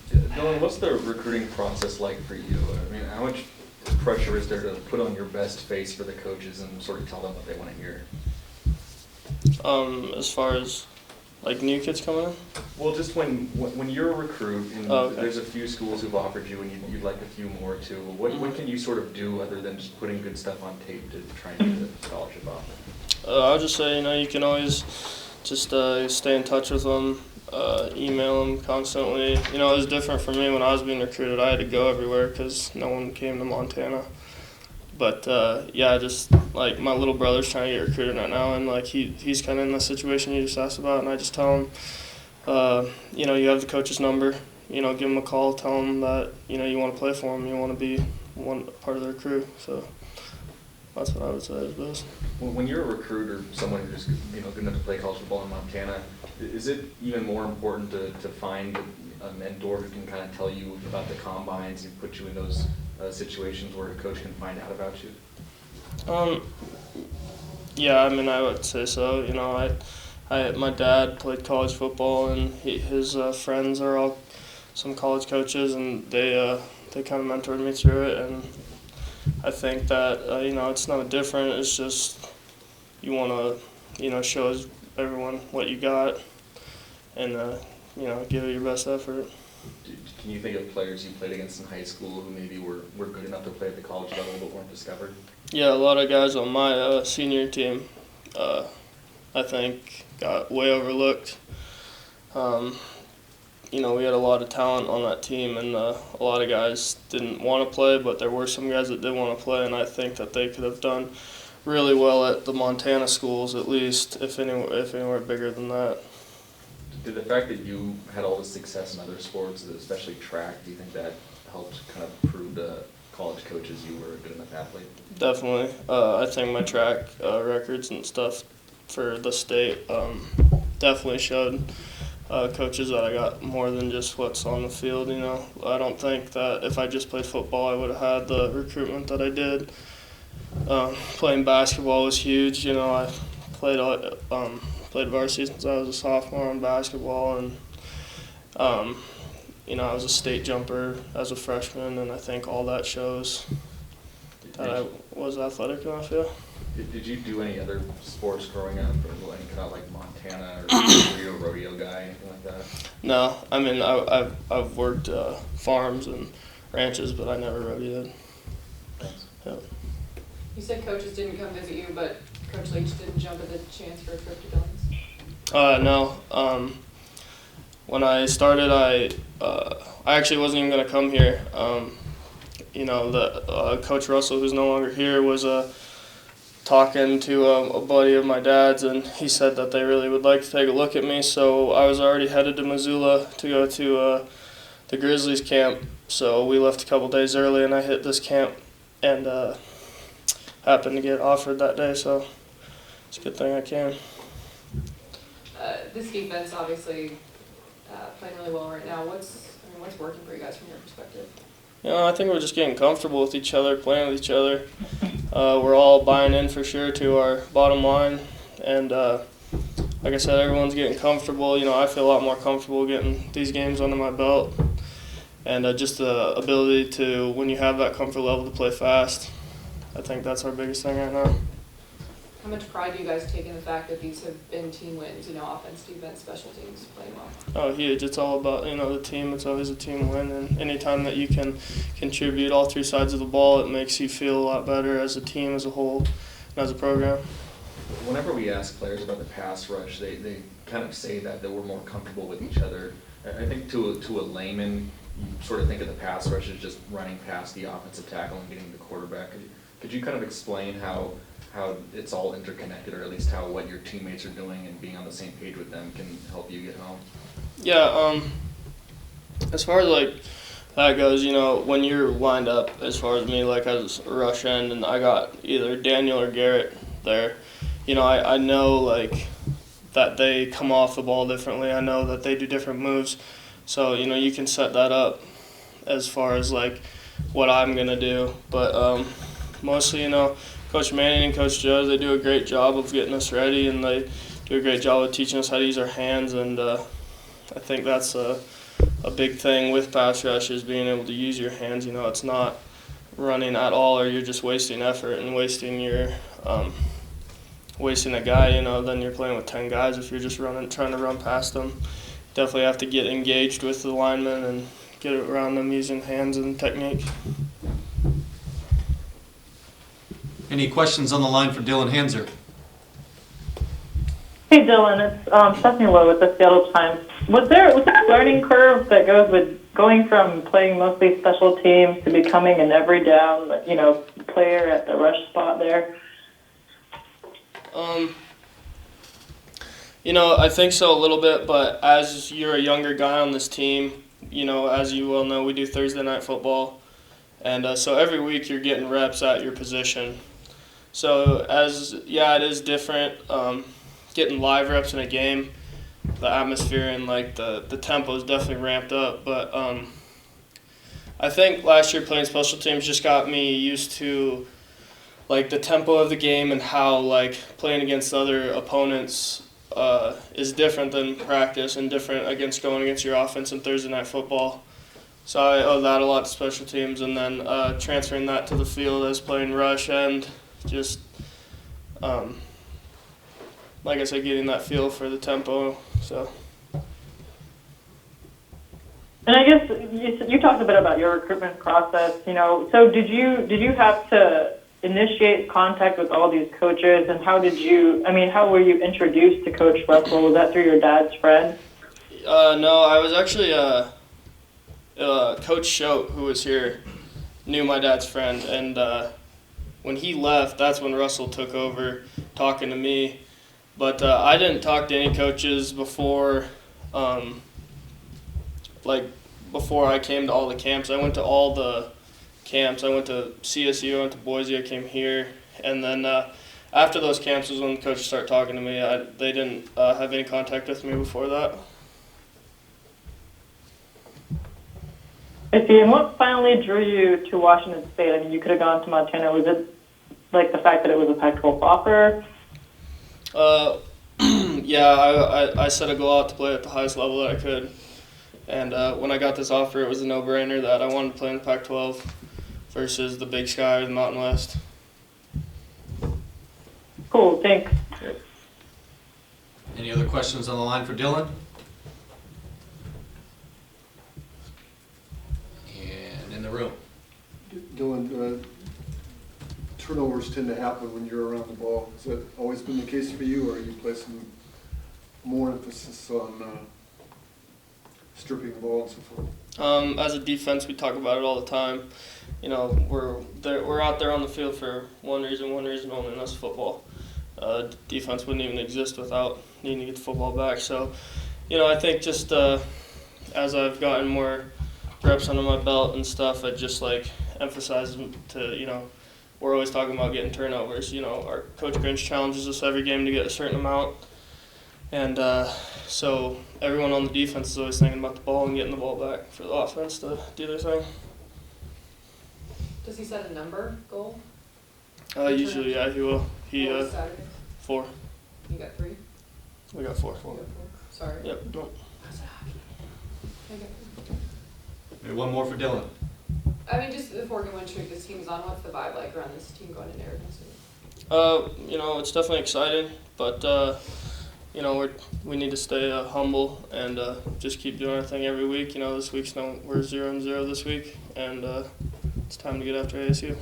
Dylan, what's the recruiting process like for you? I mean, how much pressure is there to put on your best face for the coaches and sort of tell them what they want to hear? As far as like new kids coming in? Well, just when you're a recruit and there's a few schools who've offered you and you'd like a few more too, what can you sort of do other than just putting good stuff on tape to try and get a scholarship offer? I'll just say, you can always just stay in touch with them, email them constantly. It was different for me when I was being recruited. I had to go everywhere because no one came to Montana. But just like my little brother's trying to get recruited right now, and like he's kind of in the situation you just asked about, and I just tell him, you have the coach's number, give him a call, tell him that you want to play for him, you want to be one part of their crew. So that's what I would say is best. Well, when you're a recruit or someone who's good enough to play college football in Montana, is it even more important to find a mentor who can kind of tell you about the combines and put you in those situations where a coach can find out about you? I would say so. My dad played college football, and his friends are all some college coaches, and they kind of mentored me through it. And I think that it's not different. It's just you want to show everyone what you got, and give it your best effort. Can you think of players you played against in high school who maybe were good enough to play at the college level but weren't discovered? Yeah, a lot of guys on my senior team, I think, got way overlooked. We had a lot of talent on that team, and a lot of guys didn't want to play, but there were some guys that did want to play, and I think that they could have done really well at the Montana schools, at least, if anywhere bigger than that. Did the fact that you had all this success in other sports, especially track, do you think that helped kind of prove to college coaches you were a good enough athlete? Definitely. I think my track records and stuff for the state definitely showed coaches that I got more than just what's on the field. I don't think that if I just played football I would have had the recruitment that I did. Playing basketball was huge. I played varsity since I was a sophomore in basketball, and I was a state jumper as a freshman, and I think all that shows that I was athletic enough. Yeah. Did you do any other sports growing up, or any kind of like Montana, or were you a rodeo guy, anything like that? No, I mean I've worked farms and ranches, but I never rodeoed. Thanks. Yeah. You said coaches didn't come visit you, but Coach Leach didn't jump at the chance for a trip to Billings? No. When I started, I actually wasn't even going to come here. Coach Russell, who's no longer here, was talking to a buddy of my dad's, and he said that they really would like to take a look at me. So I was already headed to Missoula to go to the Grizzlies camp. So we left a couple days early, and I hit this camp and happened to get offered that day. So it's a good thing I came. This defense obviously playing really well right now. What's working for you guys from your perspective? I think we're just getting comfortable with each other, playing with each other. We're all buying in for sure to our bottom line, and like I said, everyone's getting comfortable. I feel a lot more comfortable getting these games under my belt, and just the ability to, when you have that comfort level, to play fast. I think that's our biggest thing right now. How much pride do you guys take in the fact that these have been team wins, offense, defense, special teams, playing well? Oh, huge. It's all about, the team. It's always a team win, and anytime that you can contribute all three sides of the ball, it makes you feel a lot better as a team, as a whole, and as a program. Whenever we ask players about the pass rush, they kind of say that we're more comfortable with each other. I think to a layman, you sort of think of the pass rush as just running past the offensive tackle and getting the quarterback. Could you kind of explain how it's all interconnected, or at least how what your teammates are doing and being on the same page with them can help you get home? Yeah, as far as that goes, when you're lined up, as far as me, as a rush end, and I got either Daniel or Garrett there, I know that they come off the ball differently. I know that they do different moves, so you can set that up as far as what I'm gonna do. But mostly, Coach Manning and Coach Joe, they do a great job of getting us ready, and they do a great job of teaching us how to use our hands, and I think that's a big thing with pass rush is being able to use your hands. You know, it's not running at all, or you're just wasting effort and wasting your wasting a guy. You know, then you're playing with 10 guys if you're just trying to run past them. Definitely have to get engaged with the linemen and get around them using hands and technique. Any questions on the line for Dylan Hanser? Hey Dylan, it's Stephanie Lowe with the Seattle Times. Was there a learning curve that goes with going from playing mostly special teams to becoming an every down, player at the rush spot there? I think so a little bit, but as you're a younger guy on this team, as you well know, we do Thursday night football, and so every week you're getting reps at your position. So it is different. Getting live reps in a game, the atmosphere and the tempo is definitely ramped up. But I think last year playing special teams just got me used to the tempo of the game and how playing against other opponents is different than practice and different against going against your offense in Thursday night football. So I owe that a lot to special teams, and then transferring that to the field as playing rush and just like I said, getting that feel for the tempo. So. And I guess you talked a bit about your recruitment process. So did you have to initiate contact with all these coaches, and how were you introduced to Coach Russell? Was that through your dad's friend? No, I was actually Coach Schote, who was here, knew my dad's friend, and when he left, that's when Russell took over talking to me. But I didn't talk to any coaches before before I came to all the camps. I went to all the camps. I went to CSU, I went to Boise, I came here. And then after those camps was when the coaches started talking to me. They didn't have any contact with me before that. I see. And what finally drew you to Washington State? I mean, you could have gone to Montana. Was it the fact that it was a Pac-12 offer? Yeah, I set a goal out to play at the highest level that I could. And when I got this offer, it was a no-brainer that I wanted to play in the Pac-12 versus the Big Sky or the Mountain West. Cool, thanks. Yep. Any other questions on the line for Dylan? And in the room. Dylan, turnovers tend to happen when you're around the ball. Has that always been the case for you, or are you placing more emphasis on stripping the ball and so forth? As a defense, we talk about it all the time. We're out there on the field for one reason only, and that's football. Defense wouldn't even exist without needing to get the football back. So, I think just as I've gotten more reps under my belt and stuff, I just emphasize to, we're always talking about getting turnovers. Our Coach Grinch challenges us every game to get a certain amount. And so everyone on the defense is always thinking about the ball and getting the ball back for the offense to do their thing. Does he set a number goal? Usually, yeah, he will. What was Saturday? 4. You got 3? We got 4. You got 4. Sorry. Yep. Nope. Okay. Maybe one more for Dylan. I mean, just the 4-game win streak this team's on. What's the vibe like around this team going into Arizona State? It's definitely exciting, but we need to stay humble and just keep doing our thing every week. This week's we're 0-0 this week, and it's time to get after ASU.